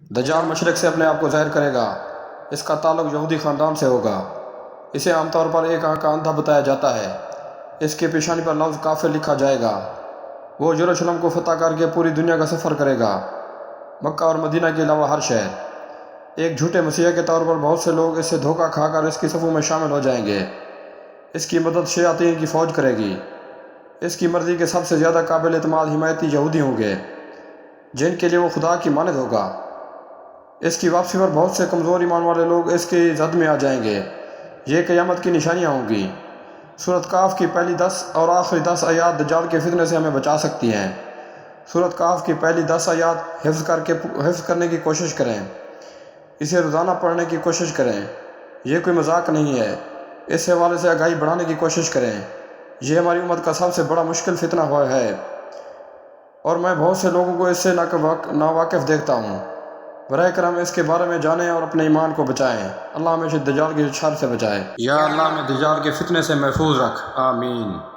دجال مشرق سے اپنے آپ کو ظاہر کرے گا۔ اس کا تعلق یہودی خاندان سے ہوگا۔ اسے عام طور پر ایک آنکھ کا اندھا بتایا جاتا ہے۔ اس کی پیشانی پر لفظ کافر لکھا جائے گا۔ وہ یروشلم کو فتح کر کے پوری دنیا کا سفر کرے گا، مکہ اور مدینہ کے علاوہ ہر شہر۔ ایک جھوٹے مسیح کے طور پر بہت سے لوگ اس سے دھوکہ کھا کر اس کی صفوں میں شامل ہو جائیں گے۔ اس کی مدد شیاطین کی فوج کرے گی۔ اس کی مرضی کے سب سے زیادہ قابل اعتماد حمایتی یہودی ہوں گے، جن کے لیے وہ خدا کی مانند ہوگا۔ اس کی واپسی پر بہت سے کمزور ایمان والے لوگ اس کی زد میں آ جائیں گے۔ یہ قیامت کی نشانیاں ہوں گی۔ سورۃ کاف کی پہلی 10 اور آخری 10 آیات دجال کے فتنے سے ہمیں بچا سکتی ہیں۔ سورۃ کاف کی پہلی 10 آیات حفظ کرنے کی کوشش کریں۔ اسے روزانہ پڑھنے کی کوشش کریں۔ یہ کوئی مذاق نہیں ہے۔ اس حوالے سے آگاہی بڑھانے کی کوشش کریں۔ یہ ہماری امت کا سب سے بڑا مشکل فتنہ ہوا ہے، اور میں بہت سے لوگوں کو اس سے ناواقف دیکھتا ہوں۔ براہ کرم اس کے بارے میں جانیں اور اپنے ایمان کو بچائیں۔ اللہ ہمیشہ دجال کے شر سے بچائے۔ یا اللہ ہمیں دجال کے فتنے سے محفوظ رکھ، آمین۔